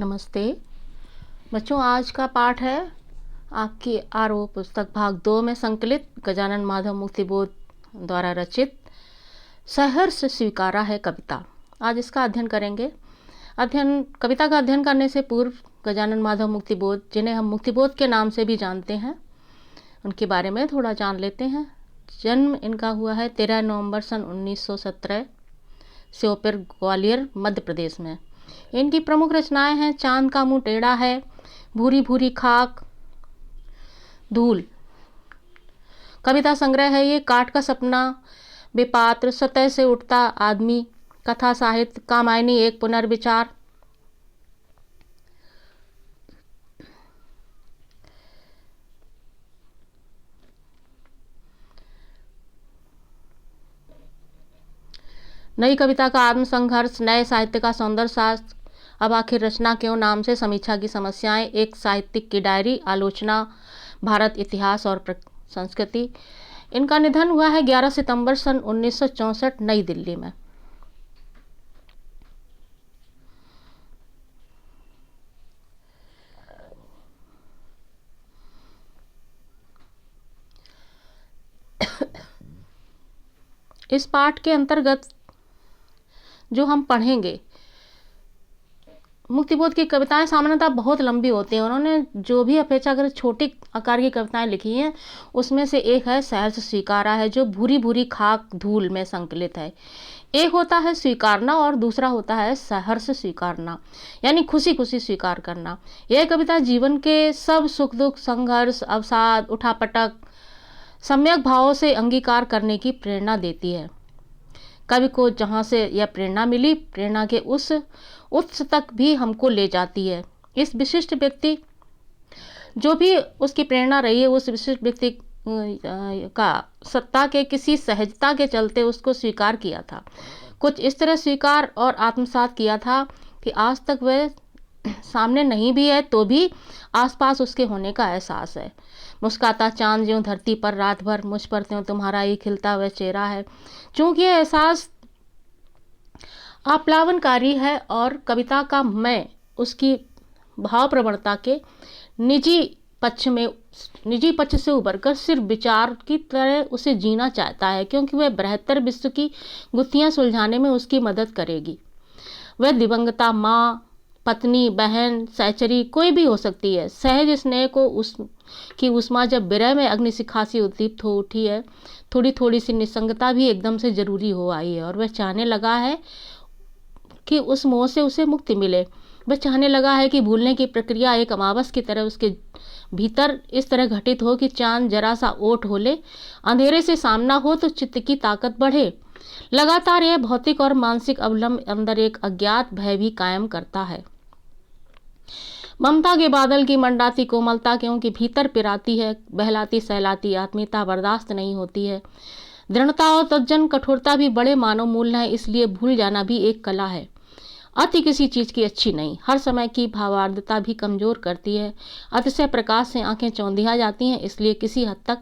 नमस्ते बच्चों, आज का पाठ है आपकी आरओ पुस्तक भाग 2 में संकलित गजानन माधव मुक्तिबोध द्वारा रचित सहर्ष स्वीकारा है कविता। आज इसका अध्ययन करेंगे। कविता का अध्ययन करने से पूर्व गजानन माधव मुक्तिबोध, जिन्हें हम मुक्तिबोध के नाम से भी जानते हैं, उनके बारे में थोड़ा जान लेते हैं। जन्म इनका हुआ है 13 नवंबर सन 1917 श्योपुर, ग्वालियर, मध्य प्रदेश में। इनकी प्रमुख रचनाएं हैं चांद का मुंह टेढ़ा है, भूरी भूरी खाक, धूल। कविता संग्रह है ये काट का सपना, बेपात्र, सतह से उठता आदमी, कथा साहित्य, कामायनी एक पुनर्विचार। नई कविता का आत्मसंघर्ष, नए साहित्य का सौंदर्य शास्त्र, अब आखिर रचना क्यों नाम से समीक्षा की समस्याएं, एक साहित्यिक की डायरी, आलोचना, भारत इतिहास और संस्कृति। इनका निधन हुआ है 11 सितंबर सन 1964 नई दिल्ली में। इस पाठ के अंतर्गत जो हम पढ़ेंगे, मुक्तिबोध की कविताएं सामान्यतः बहुत लंबी होती हैं। उन्होंने जो भी अपेक्षाकृत छोटी आकार की कविताएं लिखी हैं, उसमें से एक है सहर्ष स्वीकारा है, जो भूरी भूरी खाक धूल में संकलित है। एक होता है स्वीकारना और दूसरा होता है सहर्ष स्वीकारना, यानी खुशी खुशी स्वीकार करना। यह कविता जीवन के सब सुख दुख, संघर्ष, अवसाद, उठापटक सम्यक भावों से अंगीकार करने की प्रेरणा देती है। कवि को जहाँ से यह प्रेरणा मिली, प्रेरणा के उस उत्स तक भी हमको ले जाती है। इस विशिष्ट व्यक्ति, जो भी उसकी प्रेरणा रही है, उस विशिष्ट व्यक्ति का सत्ता के किसी सहजता के चलते उसको स्वीकार किया था। कुछ इस तरह स्वीकार और आत्मसात किया था कि आज तक वह सामने नहीं भी है तो भी आसपास उसके होने का एहसास है। मुस्काता चांद ज्यों धरती पर रात भर, मुझ पर त्यों तुम्हारा ही खिलता हुआ चेहरा है। चूंकि यह एहसास आप्लावनकारी है और कविता का मैं उसकी भाव प्रवणता के निजी पक्ष से उभरकर सिर्फ विचार की तरह उसे जीना चाहता है, क्योंकि वह बृहत्तर विश्व की गुत्थियां सुलझाने में उसकी मदद करेगी। वह दिवंगता माँ, पत्नी, बहन, सहचरी कोई भी हो सकती है। सहज स्नेह को की उष्मा जब विरह में अग्निशिखा से उद्दीप्त हो उठी है, थोड़ी थोड़ी सी निसंगता भी एकदम से जरूरी हो आई है और वह चाहने लगा है कि उस मोह से उसे मुक्ति मिले। वह चाहने लगा है कि भूलने की प्रक्रिया एक अमावस की तरह उसके भीतर इस तरह घटित हो कि चांद जरा सा ओट हो ले, अंधेरे से सामना हो तो चित्त की ताकत बढ़े। लगातार यह भौतिक और मानसिक अवलंब अंदर एक अज्ञात भय भी कायम करता है। ममता के बादल की मंडाती कोमलता क्योंकि भीतर पिराती है, बहलाती सहलाती आत्मीयता बर्दाश्त नहीं होती है। दृढ़ता और तज्जन कठोरता भी बड़े मानव मूल्य है, इसलिए भूल जाना भी एक कला है। अति किसी चीज की अच्छी नहीं, हर समय की भावार्धता भी कमजोर करती है। अतिशय प्रकाश से आंखें चौंधिया जाती हैं, इसलिए किसी हद तक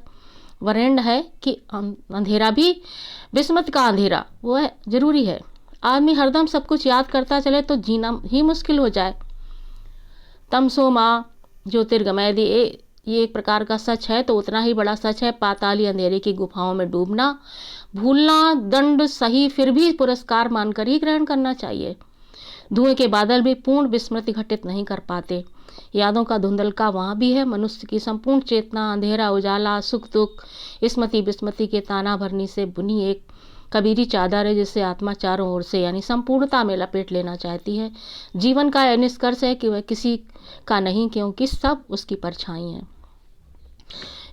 वरेण्य है कि अंधेरा भी विस्मत का अंधेरा वह जरूरी है। आदमी हरदम सब कुछ याद करता चले तो जीना ही मुश्किल हो जाए। तमसो माँ ज्योतिर्गमय दी, ये एक प्रकार का सच है तो उतना ही बड़ा सच है पाताली अंधेरे की गुफाओं में डूबना। भूलना दंड सही, फिर भी पुरस्कार मानकर ही ग्रहण करना चाहिए। धुएं के बादल भी पूर्ण विस्मृति घटित नहीं कर पाते। यादों का धुंधलका वहाँ भी है। मनुष्य की संपूर्ण चेतना अंधेरा उजाला, सुख दुख, स्मृति विस्मृति के ताना भरनी से बुनी एक कबीरी चादर है, जिससे आत्मा चारों ओर से यानी संपूर्णता में लपेट लेना चाहती है। जीवन का यह निष्कर्ष है कि वह किसी का नहीं, क्योंकि सब उसकी परछाई है।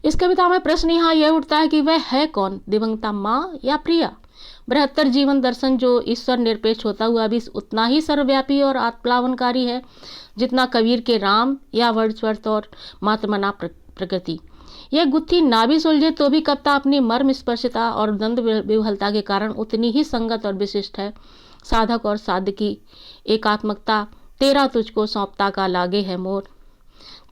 इस कविता में प्रश्न यहाँ यह उठता है कि वह है कौन, दिवंगता माँ या प्रिया। बृहत्तर जीवन दर्शन जो ईश्वर निरपेक्ष होता हुआ भी उतना ही सर्वव्यापी और आत्मप्लावनकारी है जितना कबीर के राम या वर्ड्सवर्थ और मातमना प्रकृति। यह गुत्थी ना भी सुलझे तो भी कविता अपनी मर्म स्पर्शिता और द्वंद्व विह्वलता के कारण उतनी ही संगत और विशिष्ट है। साधक और साध्य की एकात्मकता, तेरा तुझको सौंपता का लागे है मोर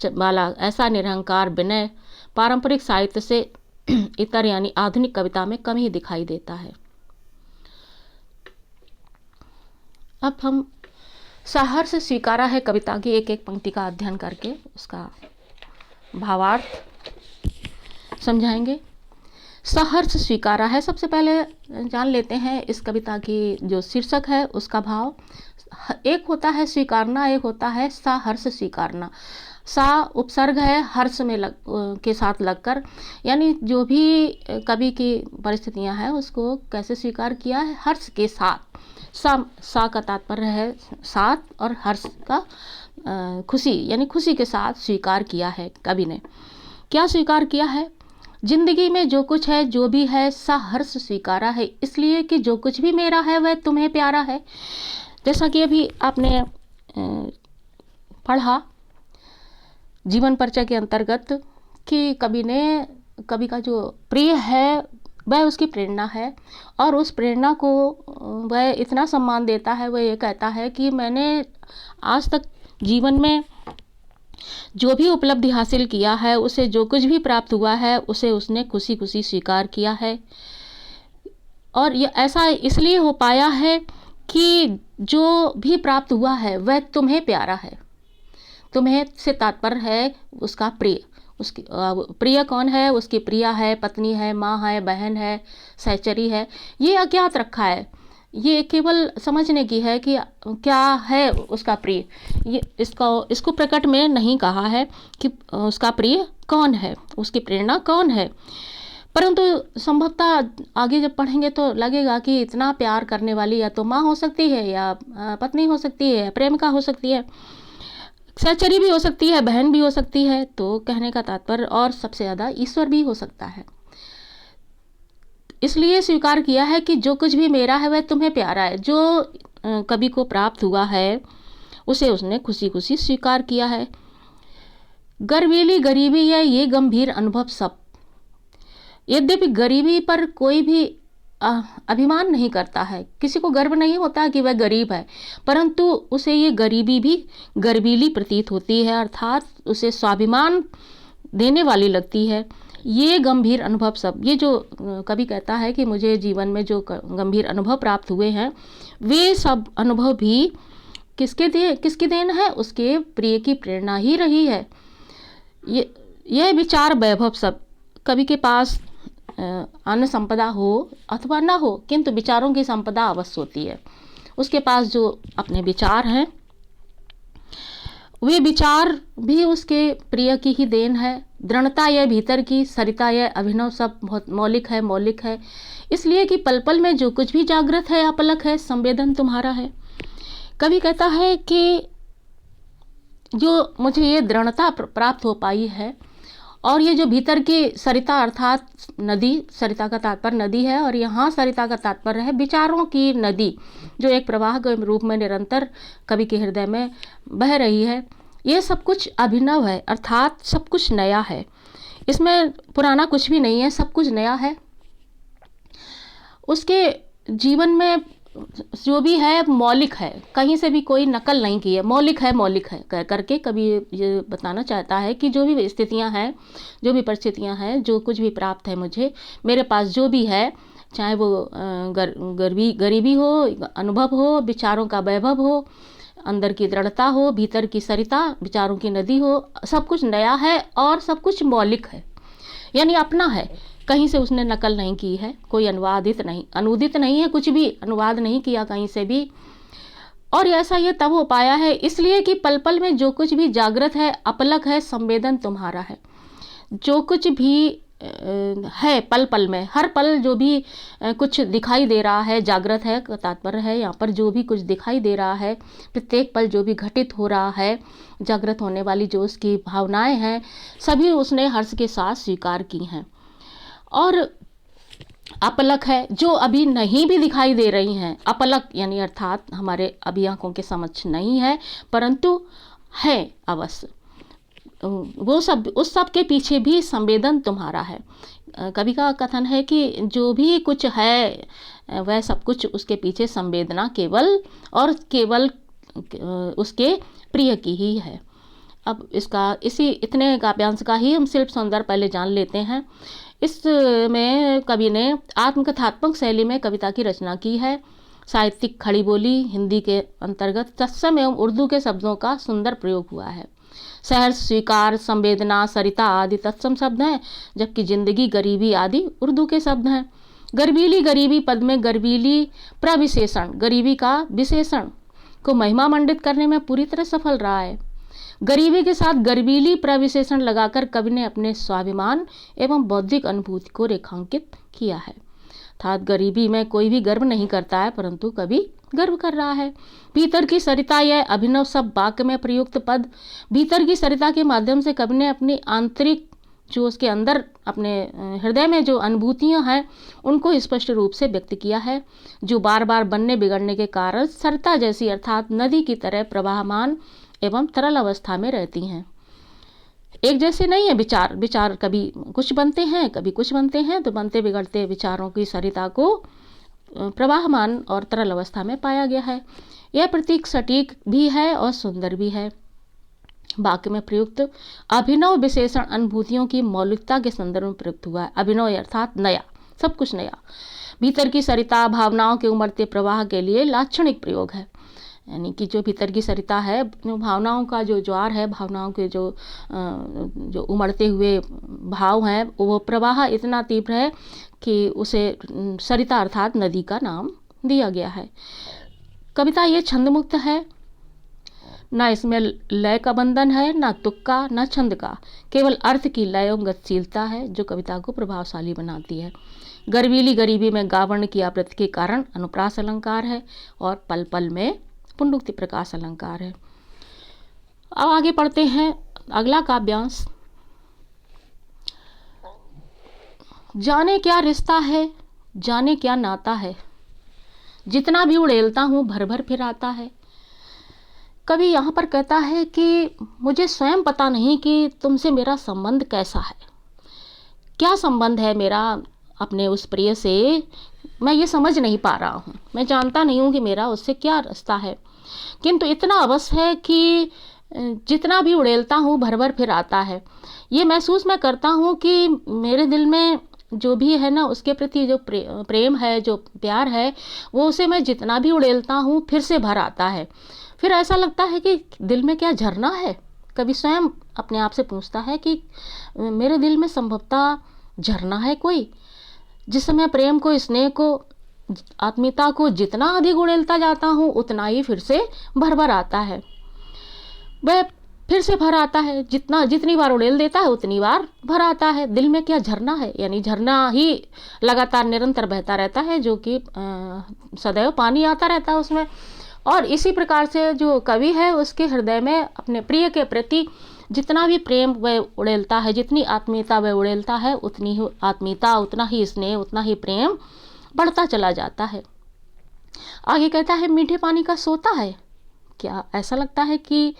वाला ऐसा निरहंकार विनय पारंपरिक साहित्य से इतर यानी आधुनिक कविता में कम ही दिखाई देता है। अब हम सहर्ष स्वीकारा है कविता की एक एक पंक्ति का अध्ययन करके उसका भावार्थ समझाएंगे। सहर्ष स्वीकारा है, सबसे पहले जान लेते हैं इस कविता की जो शीर्षक है उसका भाव। एक होता है स्वीकारना, एक होता है सहर्ष स्वीकारना। सा उपसर्ग है हर्ष में के साथ लगकर, यानी जो भी कवि की परिस्थितियां हैं उसको कैसे स्वीकार किया है, हर्ष के साथ। सा का तात्पर्य है साथ, और हर्ष का खुशी, यानी खुशी के साथ स्वीकार किया है कवि ने। क्या स्वीकार किया है? जिंदगी में जो कुछ है, जो भी है, सहर्ष स्वीकारा है, इसलिए कि जो कुछ भी मेरा है वह तुम्हें प्यारा है। जैसा कि अभी आपने पढ़ा जीवन परिचय के अंतर्गत कि कवि का जो प्रिय है वह उसकी प्रेरणा है, और उस प्रेरणा को वह इतना सम्मान देता है। वह ये कहता है कि मैंने आज तक जीवन में जो भी उपलब्धि हासिल किया है, उसे जो कुछ भी प्राप्त हुआ है, उसे उसने खुशी खुशी स्वीकार किया है। और ये ऐसा इसलिए हो पाया है कि जो भी प्राप्त हुआ है वह तुम्हें प्यारा है। तुम्हें से तात्पर्य है उसका प्रिय। उसकी प्रिय कौन है? उसकी प्रिया है, पत्नी है, माँ है, बहन है, सहचरी है। ये अज्ञात रखा है, ये केवल समझने की है कि क्या है उसका प्रिय। ये इसको प्रकट में नहीं कहा है कि उसका प्रिय कौन है, उसकी प्रेरणा कौन है। परंतु संभवतः आगे जब पढ़ेंगे तो लगेगा कि इतना प्यार करने वाली या तो माँ हो सकती है, या पत्नी हो सकती है, प्रेमिका हो सकती है, सहचरी भी हो सकती है, बहन भी हो सकती है। तो कहने का तात्पर्य, और सबसे ज़्यादा ईश्वर भी हो सकता है। इसलिए स्वीकार किया है कि जो कुछ भी मेरा है वह तुम्हें प्यारा है। जो कवि को प्राप्त हुआ है उसे उसने खुशी खुशी स्वीकार किया है। गर्वीली गरीबी है ये गंभीर अनुभव सब। यद्यपि गरीबी पर कोई भी अभिमान नहीं करता है, किसी को गर्व नहीं होता कि वह गरीब है, परंतु उसे ये गरीबी भी गर्वीली प्रतीत होती है, अर्थात उसे स्वाभिमान देने वाली लगती है। ये गंभीर अनुभव सब, ये जो कवि कहता है कि मुझे जीवन में जो गंभीर अनुभव प्राप्त हुए हैं, वे सब अनुभव भी किसकी देन है? उसके प्रिय की प्रेरणा ही रही है। यह विचार वैभव सब, कवि के पास अन्य संपदा हो अथवा ना हो, किंतु विचारों की संपदा अवश्य होती है। उसके पास जो अपने विचार हैं, वे विचार भी उसके प्रिय की ही देन है। दृढ़ता यह भीतर की, सरिता यह अभिनव सब बहुत मौलिक है, इसलिए कि पल पल में जो कुछ भी जागृत है, अपलक है, संवेदन तुम्हारा है। कवि कहता है कि जो मुझे ये दृढ़ता प्राप्त हो पाई है, और ये जो भीतर की सरिता अर्थात नदी, सरिता का तात्पर्य नदी है, और यहाँ सरिता का तात्पर्य है विचारों की नदी, जो एक प्रवाह के रूप में निरंतर कवि के हृदय में बह रही है। ये सब कुछ अभिनव है, अर्थात सब कुछ नया है। इसमें पुराना कुछ भी नहीं है, सब कुछ नया है। उसके जीवन में जो भी है मौलिक है, कहीं से भी कोई नकल नहीं की है। मौलिक है कह करके कभी ये बताना चाहता है कि जो भी स्थितियां हैं, जो भी परिस्थितियां हैं, जो कुछ भी प्राप्त है मुझे, मेरे पास जो भी है, चाहे वो गरीबी हो, अनुभव हो, विचारों का वैभव हो, अंदर की दृढ़ता हो, भीतर की सरिता, विचारों की नदी हो, सब कुछ नया है और सब कुछ मौलिक है, यानी अपना है। कहीं से उसने नकल नहीं की है, कोई अनुदित नहीं है, कुछ भी अनुवाद नहीं किया कहीं से भी। और ऐसा ये तब हो पाया है इसलिए कि पल पल में जो कुछ भी जागृत है, अपलक है, संवेदन तुम्हारा है। जो कुछ भी है पल पल में, हर पल जो भी कुछ दिखाई दे रहा है, जागृत है का तात्पर्य है यहाँ पर जो भी कुछ दिखाई दे रहा है, प्रत्येक पल जो भी घटित हो रहा है, जागृत होने वाली जो उसकी भावनाएं हैं, सभी उसने हर्ष के साथ स्वीकार की हैं। और अपलक है, जो अभी नहीं भी दिखाई दे रही हैं, अपलक यानी अर्थात हमारे अभी आंखों के समक्ष नहीं है, परंतु है अवश्य। वो सब, उस सब के पीछे भी संवेदन तुम्हारा है। कवि का कथन है कि जो भी कुछ है वह सब कुछ उसके पीछे संवेदना केवल और केवल उसके प्रिय की ही है। अब इतने काव्यांश का ही हम शिल्प सौंदर्य पहले जान लेते हैं। इसमें कवि ने आत्मकथात्मक शैली में कविता की रचना की है। साहित्यिक खड़ी बोली हिंदी के अंतर्गत तत्सम एवं उर्दू के शब्दों का सुंदर प्रयोग हुआ है। सहर्ष, स्वीकार, संवेदना, सरिता आदि तत्सम शब्द हैं, जबकि जिंदगी, गरीबी आदि उर्दू के शब्द हैं। गर्वीली, गरीबी पद में गर्वीली प्रविशेषण, गरीबी का विशेषण को महिमा मंडित करने में पूरी तरह सफल रहा है। गरीबी के साथ गर्वीली प्रविशेषण लगाकर कवि ने अपने स्वाभिमान एवं बौद्धिक अनुभूति को रेखांकित किया है। अर्थात गरीबी में कोई भी गर्व नहीं करता है, परंतु कवि गर्व कर रहा है। भीतर की सरिता, यह अभिनव सब वाक्य में प्रयुक्त पद भीतर की सरिता के माध्यम से कवि ने अपनी आंतरिक, जो उसके अंदर अपने हृदय में जो अनुभूतियां हैं उनको स्पष्ट रूप से व्यक्त किया है, जो बार बार बनने बिगड़ने के कारण सरिता जैसी अर्थात नदी की तरह प्रवाहमान एवं तरल अवस्था में रहती हैं। एक जैसे नहीं है विचार कभी कुछ बनते हैं, कभी कुछ बनते हैं, तो बनते बिगड़ते विचारों की सरिता को प्रवाहमान और तरल अवस्था में पाया गया है। यह प्रतीक सटीक भी है और सुंदर भी है। वाक्य में प्रयुक्त अभिनव विशेषण अनुभूतियों की मौलिकता के संदर्भ में प्रयुक्त हुआ है। अभिनव अर्थात नया, सब कुछ नया। भीतर की सरिता भावनाओं के उमड़ते प्रवाह के लिए लाक्षणिक प्रयोग है, यानी कि जो भीतर की सरिता है, जो भावनाओं का जो ज्वार है, भावनाओं के जो उमड़ते हुए भाव हैं, वो प्रवाह इतना तीव्र है कि उसे सरिता अर्थात नदी का नाम दिया गया है। कविता ये छंदमुक्त है, ना इसमें लय का बंधन है, ना तुक का, ना छंद का, केवल अर्थ की लय एवं गतिशीलता है जो कविता को प्रभावशाली बनाती है। गर्वीली गरीबी में गावर्ण की आवृत्ति के कारण अनुप्रास अलंकार है और पल पल में पुनरुक्ति प्रकाश अलंकार है। अब आगे पढ़ते हैं अगला काव्यांश। जाने क्या रिश्ता है, जाने क्या नाता है, जितना भी उड़ेलता हूँ भर भर फिर आता है। कवि यहाँ पर कहता है कि मुझे स्वयं पता नहीं कि तुमसे मेरा संबंध कैसा है, क्या संबंध है मेरा अपने उस प्रिय से, मैं ये समझ नहीं पा रहा हूँ, मैं जानता नहीं हूँ कि मेरा उससे क्या रास्ता है, किंतु इतना अवश्य है कि जितना भी उड़ेलता हूँ भर भर फिर आता है। ये महसूस मैं करता हूँ कि मेरे दिल में जो भी है ना, उसके प्रति जो प्रेम है, जो प्यार है, वो उसे मैं जितना भी उड़ेलता हूँ फिर से भर आता है। फिर ऐसा लगता है कि दिल में क्या झरना है। कभी स्वयं अपने आप से पूछता है कि मेरे दिल में संभवतः झरना है कोई, जिस समय प्रेम को, स्नेह को, आत्मीयता को जितना अधिक उड़ेलता जाता हूँ उतना ही फिर से भर भर आता है। वह फिर से भर आता है, जितनी बार उड़ेल देता है उतनी बार भर आता है। दिल में क्या झरना है, यानी झरना ही लगातार निरंतर बहता रहता है, जो कि सदैव पानी आता रहता है उसमें। और इसी प्रकार से जो कवि है उसके हृदय में अपने प्रिय के प्रति जितना भी प्रेम वह उड़ेलता है, जितनी आत्मीयता वह उड़ेलता है, उतनी ही आत्मीयता, उतना ही स्नेह, उतना ही प्रेम बढ़ता चला जाता है। आगे कहता है मीठे पानी का सोता है। क्या ऐसा लगता है कि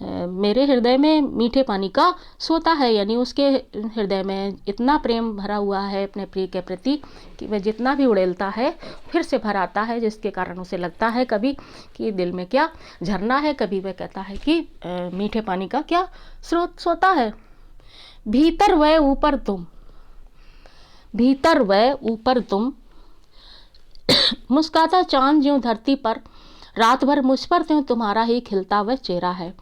मेरे हृदय में मीठे पानी का सोता है, यानी उसके हृदय में इतना प्रेम भरा हुआ है अपने प्रिय के प्रति कि वह जितना भी उड़ेलता है फिर से भर आता है, जिसके कारण उसे लगता है कभी कि दिल में क्या झरना है, कभी वह कहता है कि मीठे पानी का क्या स्रोत सोता है। भीतर वह ऊपर तुम, भीतर वह ऊपर तुम, मुस्काता चांद ज्यों धरती पर, रात भर मुझ पर त्यों तुम्हारा ही खिलता हुआ चेहरा है।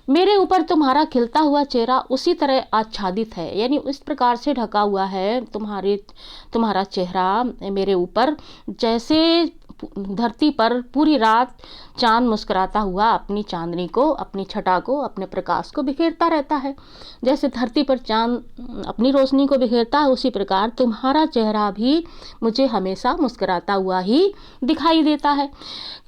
मेरे ऊपर तुम्हारा खिलता हुआ चेहरा उसी तरह आच्छादित है, यानी इस प्रकार से ढका हुआ है तुम्हारा चेहरा मेरे ऊपर, जैसे धरती पर पूरी रात चांद मुस्कुराता हुआ अपनी चांदनी को, अपनी छटा को, अपने प्रकाश को बिखेरता रहता है। जैसे धरती पर चांद अपनी रोशनी को बिखेरता है, उसी प्रकार तुम्हारा चेहरा भी मुझे हमेशा मुस्कुराता हुआ ही दिखाई देता है।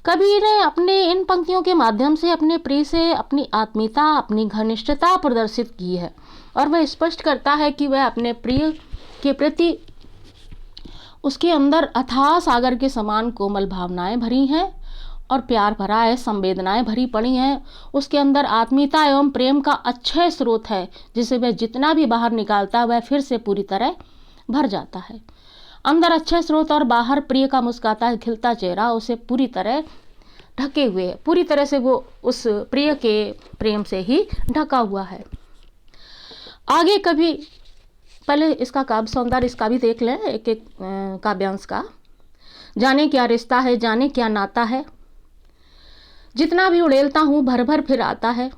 कवि ने अपने इन पंक्तियों के माध्यम से अपने प्रिय से अपनी आत्मीयता, अपनी घनिष्ठता प्रदर्शित की है और वह स्पष्ट करता है कि वह अपने प्रिय के प्रति उसके अंदर अथाह सागर के समान कोमल भावनाएं भरी हैं और प्यार भरा है, संवेदनाएं भरी पड़ी हैं। उसके अंदर आत्मीयता एवं प्रेम का अक्षय स्रोत है, जिसे वह जितना भी बाहर निकालता है वह फिर से पूरी तरह भर जाता है। अंदर अक्षय स्रोत और बाहर प्रिय का मुस्कुराता है खिलता चेहरा उसे पूरी तरह ढके हुए, पूरी तरह से वो उस प्रिय के प्रेम से ही ढका हुआ है। आगे कभी पहले इसका काव्य सौंदर्य इसका भी देख लें, एक एक काव्यांश का। जाने क्या रिश्ता है, जाने क्या नाता है, जितना भी उड़ेलता हूँ भर भर फिर आता है,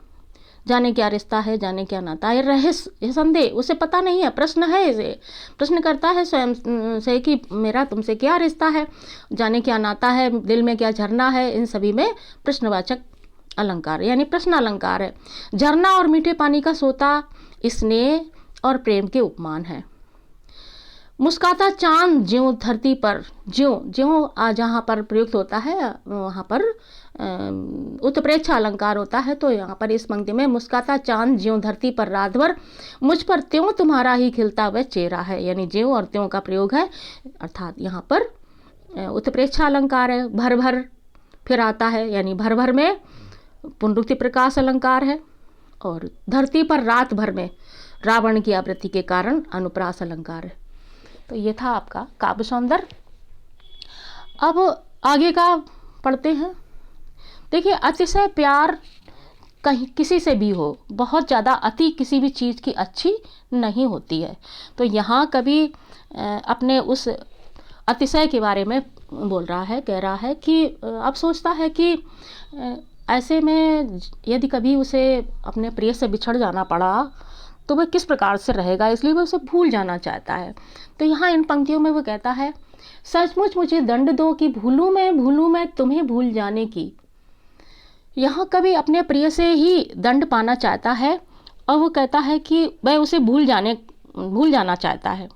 जाने क्या रिश्ता है, जाने क्या नाता है। रहस्य, ये संदेह, उसे पता नहीं है, प्रश्न है इसे, प्रश्न करता है स्वयं से कि मेरा तुमसे क्या रिश्ता है, जाने क्या नाता है, दिल में क्या झरना है। इन सभी में प्रश्नवाचक अलंकार यानी प्रश्न अलंकार है। झरना और मीठे पानी का सोता स्नेह और प्रेम के उपमान है। मुस्काता चांद ज्यों धरती पर, ज्यों ज्यों जहाँ पर प्रयुक्त होता है वहाँ पर उत्प्रेक्षा अलंकार होता है। तो यहाँ पर इस पंक्ति में मुस्काता चांद ज्यों धरती पर रात भर, मुझ पर त्यों तुम्हारा ही खिलता हुआ चेहरा है, यानी ज्यों और त्यों का प्रयोग है, अर्थात यहाँ पर उत्प्रेक्षा अलंकार है। भर भर फिर आता है, यानी भर भर में पुनरुक्ति प्रकाश अलंकार है। और धरती पर रात भर में रावण की आवृत्ति के कारण अनुप्रास अलंकार है। तो ये था आपका काव्य सौंदर्य। अब आगे का पढ़ते हैं। देखिए, अतिशय प्यार कहीं किसी से भी हो, बहुत ज़्यादा अति किसी भी चीज़ की अच्छी नहीं होती है। तो यहाँ कवि अपने उस अतिशय के बारे में बोल रहा है, कह रहा है कि अब सोचता है कि ऐसे में यदि कभी उसे अपने प्रिय से बिछड़ जाना पड़ा तो वह किस प्रकार से रहेगा, इसलिए वह उसे भूल जाना चाहता है। तो यहाँ इन पंक्तियों में वो कहता है, सचमुच मुझे दंड दो कि भूलूं मैं तुम्हें भूल जाने की। यहाँ कभी अपने प्रिय से ही दंड पाना चाहता है और वो कहता है कि वह उसे भूल जाना चाहता है।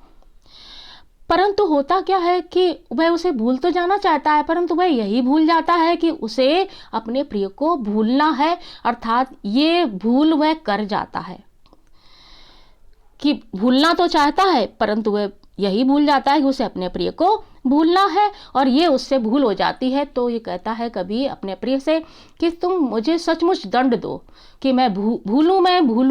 परंतु होता क्या है कि वह उसे भूल तो जाना चाहता है, परंतु वह यही भूल जाता है कि उसे अपने प्रिय को भूलना है, अर्थात ये भूल वह कर जाता है कि भूलना तो चाहता है परंतु वह यही भूल जाता है कि उसे अपने प्रिय को भूलना है, और ये उससे भूल हो जाती है। तो ये कहता है कभी अपने प्रिय से कि तुम मुझे सचमुच दंड दो कि मैं भूलूं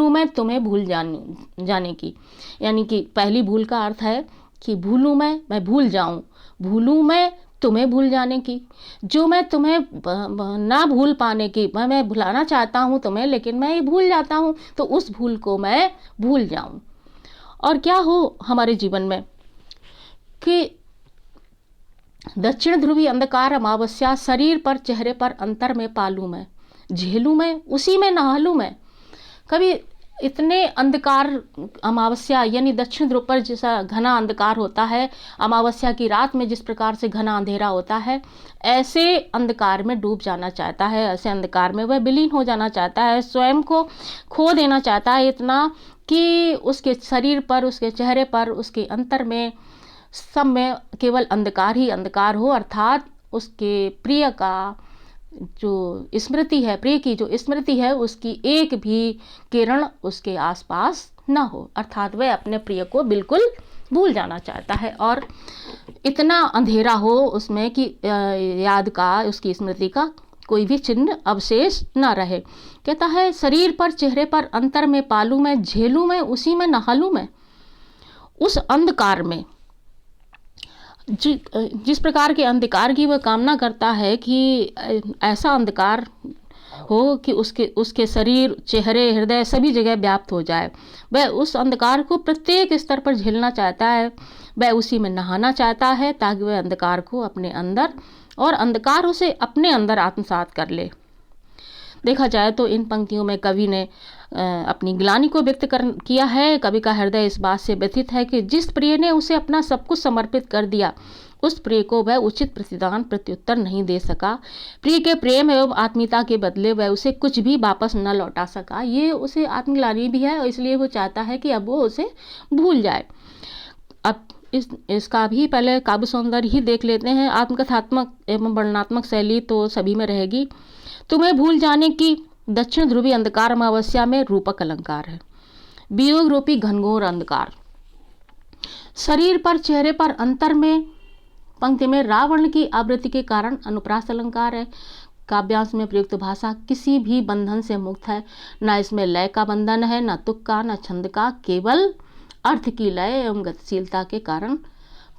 मैं तुम्हें भूल जाने की। यानी कि पहली भूल का अर्थ है कि भूलूं मैं भूल जाऊं, भूलूं मैं तुम्हें भूल जाने की, जो मैं तुम्हें ना भूल पाने की, मैं भुलाना चाहता हूँ तुम्हें लेकिन मैं ये भूल जाता हूँ, तो उस भूल को मैं भूल जाऊं। और क्या हो हमारे जीवन में कि दक्षिण ध्रुवी अंधकार अमावस्या, शरीर पर चेहरे पर अंतर में पालू मैं, झेलू मैं उसी में नहालू मैं। कभी इतने अंधकार, अमावस्या यानी दक्षिण ध्रुव पर जैसा घना अंधकार होता है, अमावस्या की रात में जिस प्रकार से घना अंधेरा होता है, ऐसे अंधकार में डूब जाना चाहता है, ऐसे अंधकार में वह विलीन हो जाना चाहता है, स्वयं को खो देना चाहता है इतना कि उसके शरीर पर, उसके चेहरे पर, उसके अंतर में, सब में केवल अंधकार ही अंधकार हो, अर्थात उसके प्रिय का जो स्मृति है, प्रिय की जो स्मृति है, उसकी एक भी किरण उसके आसपास ना हो, अर्थात वह अपने प्रिय को बिल्कुल भूल जाना चाहता है। और इतना अंधेरा हो उसमें कि याद का, उसकी स्मृति का कोई भी चिन्ह अवशेष ना रहे। कहता है शरीर पर चेहरे पर अंतर में पालू मैं, झेलू मैं उसी में नहालू मैं। उस अंधकार में जिस प्रकार के अंधकार की वह कामना करता है कि ऐसा अंधकार हो कि उसके शरीर, चेहरे, हृदय सभी जगह व्याप्त हो जाए, वह उस अंधकार को प्रत्येक स्तर पर झेलना चाहता है, वह उसी में नहाना चाहता है ताकि वह अंधकार को अपने अंदर और अंधकार उसे अपने अंदर आत्मसात कर ले। देखा जाए तो इन पंक्तियों में कवि ने अपनी ग्लानि को व्यक्त किया है। कवि का हृदय इस बात से व्यथित है कि जिस प्रिय ने उसे अपना सब कुछ समर्पित कर दिया, उस प्रिय को वह उचित प्रतिदान प्रत्युत्तर नहीं दे सका। प्रिय के प्रेम एवं आत्मीयता के बदले वह उसे कुछ भी वापस न लौटा सका। ये उसे आत्मग्लानि भी है और इसलिए वो चाहता है कि अब वो उसे भूल जाए। अब इसका भी पहले काव्य सौंदर्य ही देख लेते हैं। आत्मकथात्मक एवं वर्णनात्मक शैली तो सभी में रहेगी। तुम्हें भूल जाने की दक्षिण ध्रुवी अंधकार अमावस्या में रूपक अलंकार है। वियोग रूपी घनघोर अंधकार, शरीर पर चेहरे पर अंतर में पंक्ति में रावण की आवृत्ति के कारण अनुप्रास अलंकार है। काव्यांश में प्रयुक्त भाषा किसी भी बंधन से मुक्त है, न इसमें लय का बंधन है, न तुक का, न छंद का, केवल अर्थ की लय एवं गतिशीलता के कारण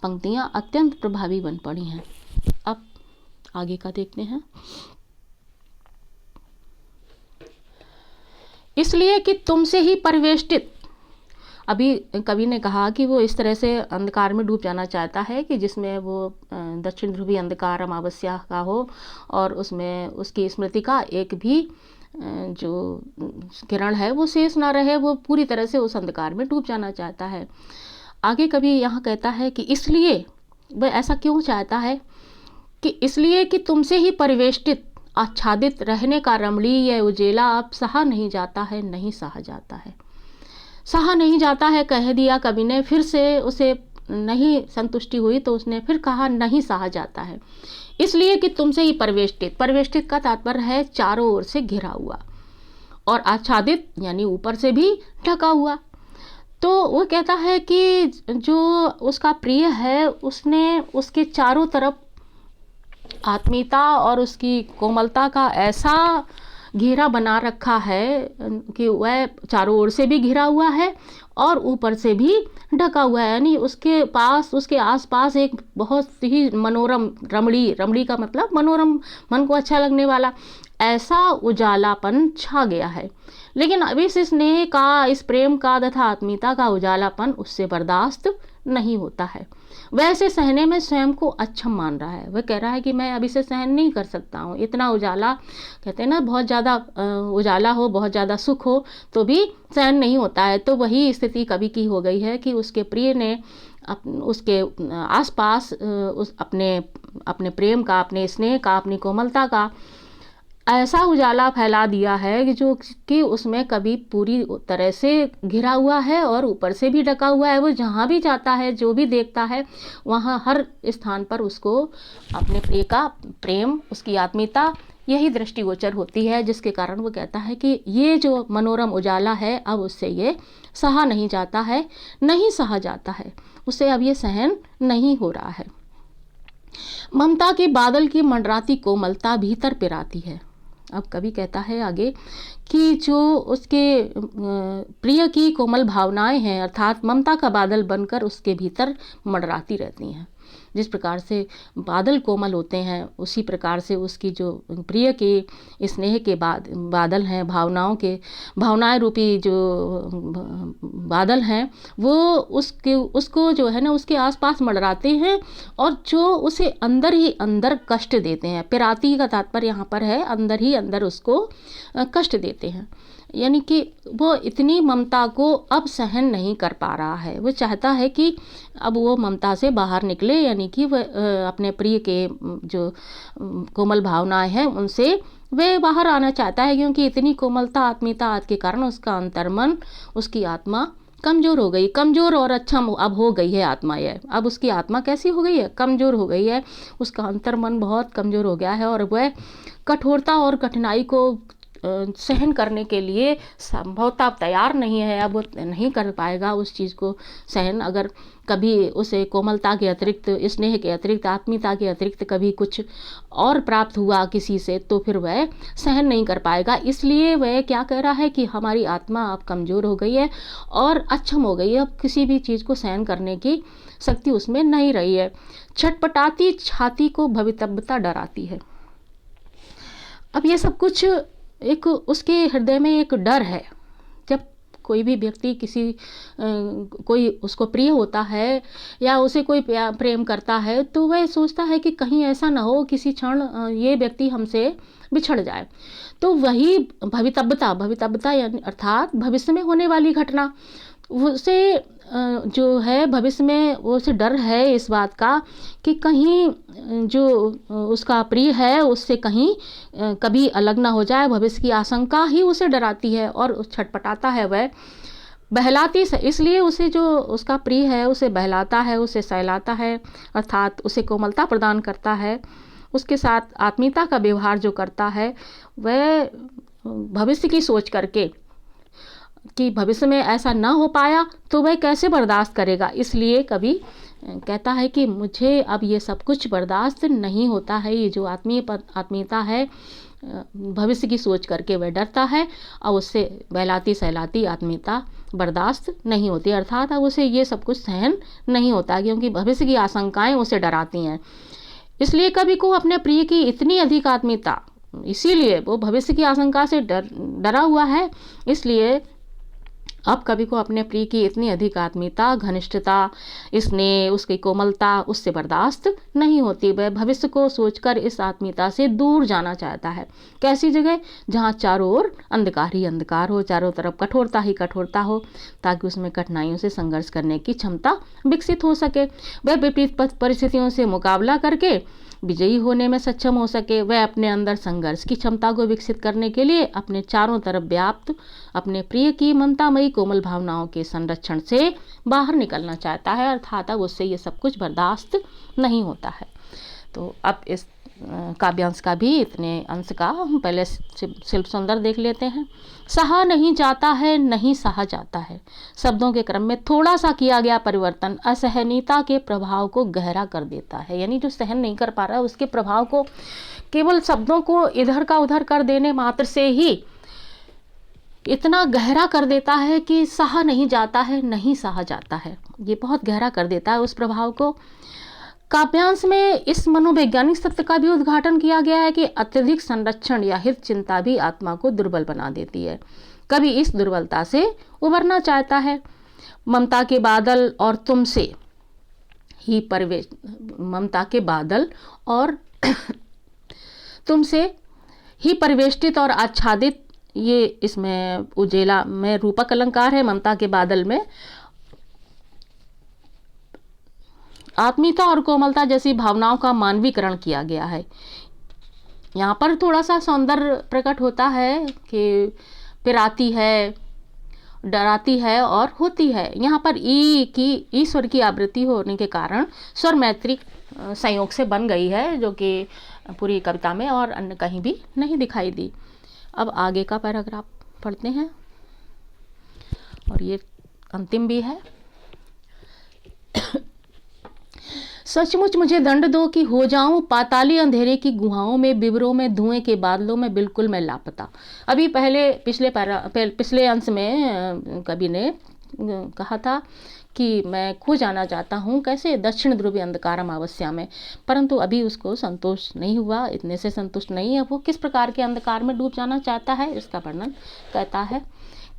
पंक्तियां अत्यंत प्रभावी बन पड़ी हैं। अब आगे का देखते हैं। इसलिए कि तुमसे ही परिवेष्टित अभी कवि ने कहा कि वो इस तरह से अंधकार में डूब जाना चाहता है कि जिसमें वो दक्षिण ध्रुवीय अंधकार अमावस्या का हो और उसमें उसकी स्मृति का एक भी जो किरण है वो शेष ना रहे, वो पूरी तरह से उस अंधकार में डूब जाना चाहता है। आगे कवि यहाँ कहता है कि इसलिए वह ऐसा क्यों चाहता है कि इसलिए कि तुमसे ही परिवेष्टित आच्छादित रहने का रमणीय उजेला अब सहा नहीं जाता है, नहीं सहा जाता है। सहा नहीं जाता है कह दिया कवि ने, फिर से उसे नहीं संतुष्टि हुई तो उसने फिर कहा नहीं सहा जाता है, इसलिए कि तुमसे ही परिवेष्टित। परिवेष्टित का तात्पर्य है चारों ओर से घिरा हुआ, और आच्छादित यानी ऊपर से भी ढका हुआ। तो वो कहता है कि जो उसका प्रिय है उसने उसके चारों तरफ आत्मीयता और उसकी कोमलता का ऐसा घेरा बना रखा है कि वह चारों ओर से भी घिरा हुआ है और ऊपर से भी ढका हुआ है, यानी उसके पास उसके आसपास एक बहुत ही मनोरम रमणी का मतलब मनोरम, मन को अच्छा लगने वाला ऐसा उजालापन छा गया है। लेकिन अभी इस स्नेह का, इस प्रेम का तथा आत्मीयता का उजालापन उससे बर्दाश्त नहीं होता है। वह इसे सहने में स्वयं को अक्षम मान रहा है। वह कह रहा है कि मैं अभी से सहन नहीं कर सकता हूँ, इतना उजाला, कहते हैं ना बहुत ज़्यादा उजाला हो, बहुत ज़्यादा सुख हो तो भी सहन नहीं होता है। तो वही स्थिति कवि की हो गई है कि उसके प्रिय ने उसके आसपास उस अपने प्रेम का, अपने स्नेह का, अपनी कोमलता का ऐसा उजाला फैला दिया है कि जो कि उसमें कभी पूरी तरह से घिरा हुआ है और ऊपर से भी ढका हुआ है। वो जहाँ भी जाता है, जो भी देखता है, वहाँ हर स्थान पर उसको अपने प्रिय का प्रेम, उसकी आत्मीयता यही दृष्टिगोचर होती है, जिसके कारण वो कहता है कि ये जो मनोरम उजाला है अब उससे ये सहा नहीं जाता है, नहीं सहा जाता है, उसे अब ये सहन नहीं हो रहा है। ममता के बादल की मंडराती कोमलता भीतर पिराती है। अब कवि कहता है आगे कि जो उसके प्रिय की कोमल भावनाएं हैं, अर्थात ममता का बादल बनकर उसके भीतर मंडराती रहती हैं। जिस प्रकार से बादल कोमल होते हैं, उसी प्रकार से उसकी जो प्रिय के स्नेह के बादल हैं, भावनाएं रूपी जो बादल हैं, वो उसको जो है ना उसके आसपास मंडराते हैं और जो उसे अंदर ही अंदर कष्ट देते हैं। पिराती का तात्पर्य यहाँ पर है अंदर ही अंदर उसको कष्ट देते हैं, यानी कि वो इतनी ममता को अब सहन नहीं कर पा रहा है। वो चाहता है कि अब वो ममता से बाहर निकले, यानी कि वह अपने प्रिय के जो कोमल भावनाएं हैं उनसे वे बाहर आना चाहता है, क्योंकि इतनी कोमलता आत्मीयता के कारण उसका अंतर्मन, उसकी आत्मा कमज़ोर हो गई, कमज़ोर और अक्षम अब हो गई है आत्मा। यह अब उसकी आत्मा कैसी हो गई है, कमज़ोर हो गई है, उसका अंतर्मन बहुत कमज़ोर हो गया है और वह कठोरता और कठिनाई को सहन करने के लिए संभवतः तैयार नहीं है। अब वो नहीं कर पाएगा उस चीज़ को सहन। अगर कभी उसे कोमलता के अतिरिक्त, स्नेह के अतिरिक्त, आत्मीयता के अतिरिक्त कभी कुछ और प्राप्त हुआ किसी से, तो फिर वह सहन नहीं कर पाएगा। इसलिए वह क्या कह रहा है कि हमारी आत्मा अब कमज़ोर हो गई है और अक्षम हो गई है, अब किसी भी चीज़ को सहन करने की शक्ति उसमें नहीं रही है। छटपटाती छाती को भवितव्यता डराती है। अब ये सब कुछ एक उसके हृदय में एक डर है। जब कोई भी व्यक्ति कोई उसको प्रिय होता है या उसे कोई प्रेम करता है, तो वह सोचता है कि कहीं ऐसा ना हो किसी क्षण ये व्यक्ति हमसे बिछड़ जाए। तो वही भवितव्यता यानी अर्थात भविष्य में होने वाली घटना, उसे जो है भविष्य में उसे डर है इस बात का कि कहीं जो उसका प्रिय है उससे कहीं कभी अलग ना हो जाए। भविष्य की आशंका ही उसे डराती है और छटपटाता है वह, बहलाती से। इसलिए उसे जो उसका प्रिय है उसे बहलाता है, उसे सहलाता है, अर्थात उसे कोमलता प्रदान करता है, उसके साथ आत्मीयता का व्यवहार जो करता है वह भविष्य की सोच करके कि भविष्य में ऐसा ना हो पाया तो वह कैसे बर्दाश्त करेगा। इसलिए कवि कहता है कि मुझे अब ये सब कुछ बर्दाश्त नहीं होता है। ये जो आत्मीयता है, भविष्य की सोच करके वह डरता है और उससे बहलाती सहलाती आत्मीयता बर्दाश्त नहीं होती, अर्थात अब उसे ये सब कुछ सहन नहीं होता, क्योंकि भविष्य की आशंकाएं उसे डराती हैं। इसलिए कवि को अपने प्रिय की इतनी अधिक आत्मीयता, इसीलिए वो भविष्य की आशंका से डरा हुआ है, इसलिए अब कवि को अपने प्रिय की इतनी अधिक आत्मीयता, घनिष्ठता, स्नेह, उसकी कोमलता उससे बर्दाश्त नहीं होती। वह भविष्य को सोचकर इस आत्मीयता से दूर जाना चाहता है। कैसी जगह? जहाँ चारों ओर अंधकार ही अंधकार हो, चारों तरफ कठोरता ही कठोरता हो, ताकि उसमें कठिनाइयों से संघर्ष करने की क्षमता विकसित हो सके। वह विपरीत परिस्थितियों से मुकाबला करके विजयी होने में सक्षम हो सके। वह अपने अंदर संघर्ष की क्षमता को विकसित करने के लिए अपने चारों तरफ व्याप्त अपने प्रिय की ममतामयी कोमल भावनाओं के संरक्षण से बाहर निकलना चाहता है, अर्थात अब उससे ये सब कुछ बर्दाश्त नहीं होता है। तो अब इस काव्यांश का भी इतने अंश का हम पहले शिल्प सुंदर देख लेते हैं। सहा नहीं जाता है, नहीं सहा जाता है। शब्दों के क्रम में थोड़ा सा किया गया परिवर्तन असहनीयता के प्रभाव को गहरा कर देता है। यानी जो सहन नहीं कर पा रहा है उसके प्रभाव को केवल शब्दों को इधर का उधर कर देने मात्र से ही इतना गहरा कर देता है कि सहा नहीं जाता है, नहीं सहा जाता है। ये बहुत गहरा कर देता है उस प्रभाव को। काव्यांश में इस मनोवैज्ञानिक सत्य का भी उद्घाटन किया गया है कि अत्यधिक संरक्षण या हित चिंता भी आत्मा को दुर्बल बना देती है। कभी इस दुर्बलता से उबरना चाहता है। ममता के बादल और तुमसे ही ममता के बादल और तुमसे ही परिवेष्टित और आच्छादित, ये इसमें उजेला में रूपक अलंकार है। ममता के बादल में आत्मीयता और कोमलता जैसी भावनाओं का मानवीकरण किया गया है। यहाँ पर थोड़ा सा सौंदर्य प्रकट होता है कि पिराती है, डराती है और होती है। यहाँ पर ईश्वर की आवृत्ति होने के कारण स्वर मैत्री संयोग से बन गई है, जो कि पूरी कविता में और अन्य कहीं भी नहीं दिखाई दी। अब आगे का पैराग्राफ पढ़ते हैं और ये अंतिम भी है। सचमुच मुझे दंड दो कि हो जाऊं पाताली अंधेरे की गुहाओं में, बिबरों में, धुएं के बादलों में, बिल्कुल मैं लापता। अभी पिछले अंश में कवि ने कहा था कि मैं खो जाना चाहता हूँ, कैसे? दक्षिण ध्रुवीय अंधकार अमावस्या में। परंतु अभी उसको संतोष नहीं हुआ, इतने से संतुष्ट नहीं है। वो किस प्रकार के अंधकार में डूब जाना चाहता है, इसका वर्णन कहता है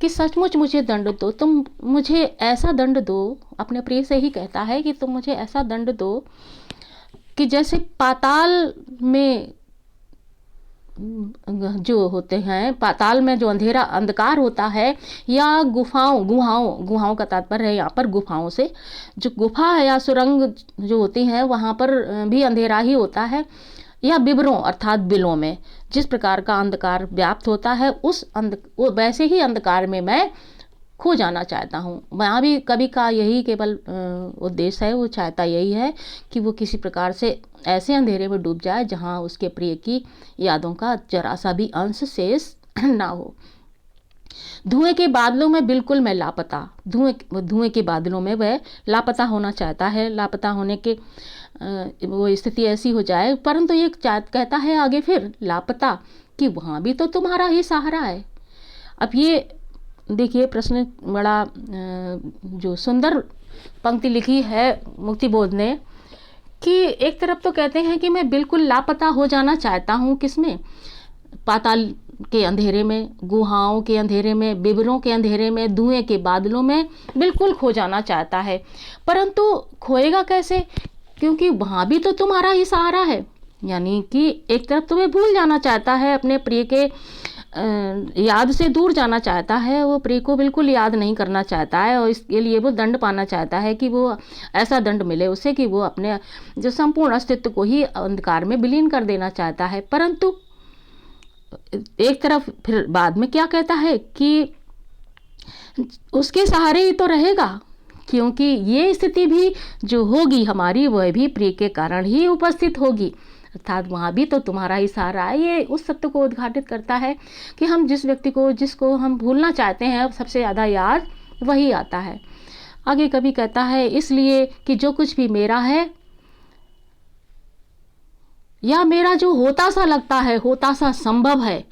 कि सचमुच मुझे दंड दो, तुम मुझे ऐसा दंड दो। अपने प्रिय से ही कहता है कि तुम मुझे ऐसा दंड दो कि जैसे पाताल में जो होते हैं, पाताल में जो अंधकार होता है, या गुहाओं का तात्पर्य है यहाँ पर गुफाओं से, जो गुफा है या सुरंग जो होती हैं वहाँ पर भी अंधेरा ही होता है, या बिबरों अर्थात बिलों में जिस प्रकार का अंधकार व्याप्त होता है, वैसे ही अंधकार में मैं खो जाना चाहता हूँ। वहाँ भी कवि का यही केवल उद्देश्य है, वो चाहता यही है कि वो किसी प्रकार से ऐसे अंधेरे में डूब जाए जहाँ उसके प्रिय की यादों का जरा सा भी अंश शेष ना हो। धुएं के बादलों में बिल्कुल मैं लापता, धुएं के बादलों में वह लापता होना चाहता है। लापता होने के वो स्थिति ऐसी हो जाए, परंतु ये कहता है आगे फिर लापता कि वहाँ भी तो तुम्हारा ही सहारा है। अब ये देखिए प्रश्न बड़ा जो सुंदर पंक्ति लिखी है मुक्तिबोध ने, कि एक तरफ तो कहते हैं कि मैं बिल्कुल लापता हो जाना चाहता हूँ, किसमें? पाताल के अंधेरे में, गुहाओं के अंधेरे में, बिबरों के अंधेरे में, धुएं के बादलों में बिल्कुल खो जाना चाहता है। परंतु खोएगा कैसे? क्योंकि वहाँ भी तो तुम्हारा ही सहारा है। यानी कि एक तरफ तो वह भूल जाना चाहता है, अपने प्रिय के याद से दूर जाना चाहता है, वो प्रिय को बिल्कुल याद नहीं करना चाहता है, और इसके लिए वो दंड पाना चाहता है कि वो ऐसा दंड मिले उसे कि वो अपने जो संपूर्ण अस्तित्व को ही अंधकार में विलीन कर देना चाहता है। परंतु एक तरफ फिर बाद में क्या कहता है कि उसके सहारे ही तो रहेगा, क्योंकि ये स्थिति भी जो होगी हमारी, वह भी प्रिय के कारण ही उपस्थित होगी, अर्थात वहाँ भी तो तुम्हारा ही सहारा है। ये उस सत्य को उद्घाटित करता है कि हम जिस व्यक्ति को, जिसको हम भूलना चाहते हैं, सबसे ज़्यादा याद वही आता है। आगे कभी कहता है, इसलिए कि जो कुछ भी मेरा है या मेरा जो होता सा लगता है, होता सा संभव है,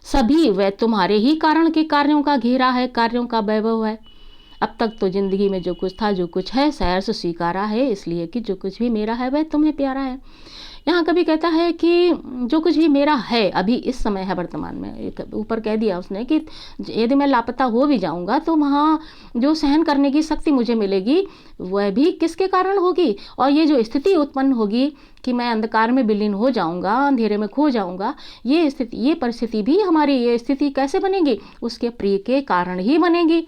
सभी वह तुम्हारे ही कारण के कार्यों का घेरा है, कार्यों का वैभव है। अब तक तो जिंदगी में जो कुछ था, जो कुछ है, सहर्ष स्वीकारा है, इसलिए कि जो कुछ भी मेरा है वह तुम्हें प्यारा है। यहाँ कवि कहता है कि जो कुछ भी मेरा है अभी इस समय है वर्तमान में, ऊपर कह दिया उसने कि यदि मैं लापता हो भी जाऊंगा तो वहाँ जो सहन करने की शक्ति मुझे मिलेगी वह भी किसके कारण होगी, और ये जो स्थिति उत्पन्न होगी कि मैं अंधकार में विलीन हो जाऊंगा, अंधेरे में खो जाऊंगा, ये स्थिति, ये परिस्थिति भी हमारी, ये स्थिति कैसे बनेगी, उसके प्रिय के कारण ही बनेगी।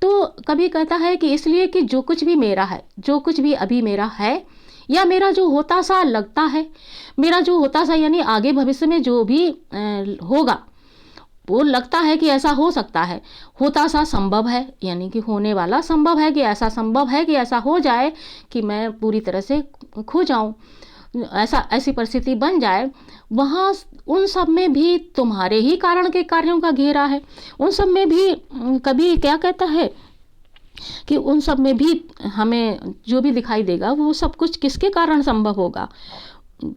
तो कभी कहता है कि इसलिए कि जो कुछ भी मेरा है, जो कुछ भी अभी मेरा है, या मेरा जो होता सा लगता है, मेरा जो होता सा यानी आगे भविष्य में जो भी होगा, वो लगता है कि ऐसा हो सकता है, होता सा संभव है यानी कि होने वाला संभव है, कि ऐसा संभव है कि ऐसा हो जाए कि मैं पूरी तरह से खो जाऊं, ऐसी परिस्थिति बन जाए, वहाँ उन सब में भी तुम्हारे ही कारण के कार्यों का घेरा है। उन सब में भी कभी क्या कहता है कि उन सब में भी हमें जो भी दिखाई देगा वो सब कुछ किसके कारण संभव होगा,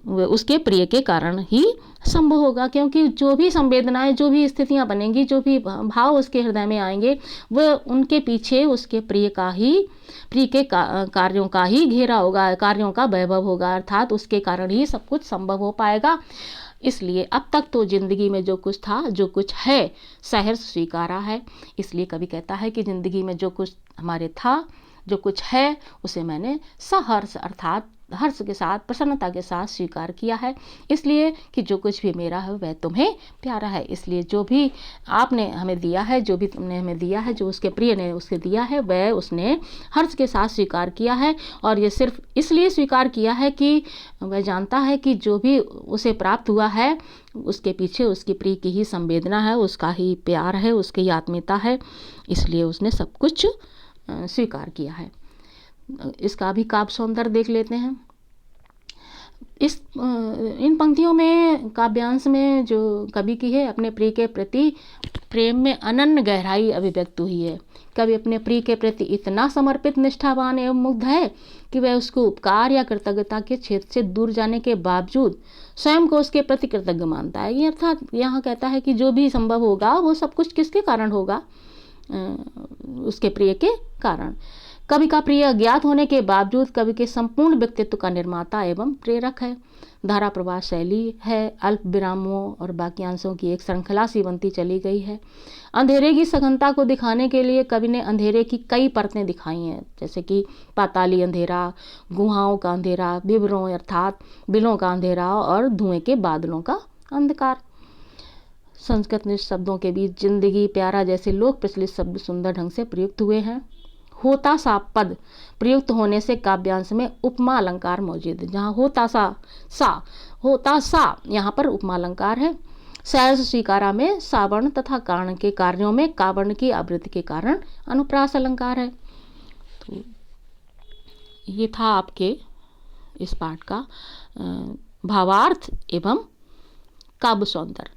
उसके प्रिय के कारण ही संभव होगा। क्योंकि जो भी संवेदनाएं, जो भी स्थितियां बनेंगी, जो भी भाव उसके हृदय में आएंगे, वह उनके पीछे उसके प्रिय का ही, प्रिय के कार्यों का ही घेरा होगा, कार्यों का वैभव होगा, अर्थात उसके कारण ही सब कुछ संभव हो पाएगा। इसलिए अब तक तो जिंदगी में जो कुछ था, जो कुछ है, सहर्ष स्वीकारा है। इसलिए कभी कहता है कि जिंदगी में जो कुछ हमारे था, जो कुछ है, उसे मैंने सहर्ष अर्थात हर्ष के साथ, प्रसन्नता के साथ स्वीकार किया है। इसलिए कि जो कुछ भी मेरा है वह तुम्हें प्यारा है। इसलिए जो भी आपने हमें दिया है, जो भी तुमने हमें दिया है, जो उसके प्रिय ने उसके दिया है, वह उसने हर्ष के साथ स्वीकार किया है। और ये सिर्फ इसलिए स्वीकार किया है कि वह जानता है कि जो भी उसे प्राप्त हुआ है उसके पीछे उसकी प्रिय की ही संवेदना है, उसका ही प्यार है, उसकी ही आत्मीयता है। इसलिए उसने सब कुछ स्वीकार किया है। इसका भी काव्य सौंदर्य देख लेते हैं। इन पंक्तियों में, काव्यांश में जो कवि की है, अपने प्रिय के प्रति प्रेम में अनन्य गहराई अभिव्यक्त हुई है। कवि अपने प्रिय के प्रति इतना समर्पित, निष्ठावान एवं मुग्ध है कि वह उसको उपकार या कृतज्ञता के क्षेत्र से दूर जाने के बावजूद स्वयं को उसके प्रति कृतज्ञ मानता है। ये अर्थात यहाँ कहता है कि जो भी संभव होगा वो सब कुछ किसके कारण होगा, उसके प्रिय के कारण। कवि का प्रिय अज्ञात होने के बावजूद कवि के संपूर्ण व्यक्तित्व का निर्माता एवं प्रेरक है। धारा प्रवाह शैली है, अल्प विरामों और वाक्यांशों की एक श्रृंखला सी बनती चली गई है। अंधेरे की सघनता को दिखाने के लिए कवि ने अंधेरे की कई परतें दिखाई हैं, जैसे कि पाताली अंधेरा, गुहाओं का अंधेरा, विवरों अर्थात बिलों का अंधेरा और धुएं के बादलों का अंधकार। संस्कृत निष्ठ शब्दों के बीच जिंदगी, प्यारा जैसे लोक प्रचलित शब्द सुंदर ढंग से प्रयुक्त हुए हैं। होता सा पद प्रयुक्त होने से काव्यांश में उपमा अलंकार मौजूद है। जहाँ होता सा यहाँ पर उपमा अलंकार है। सहर्ष स्वीकारा में सावर्ण तथा कारण के कार्यों में कावर्ण की आवृत्ति के कारण अनुप्रास अलंकार है। तो ये था आपके इस पाठ का भावार्थ एवं काव्य सौंदर्य।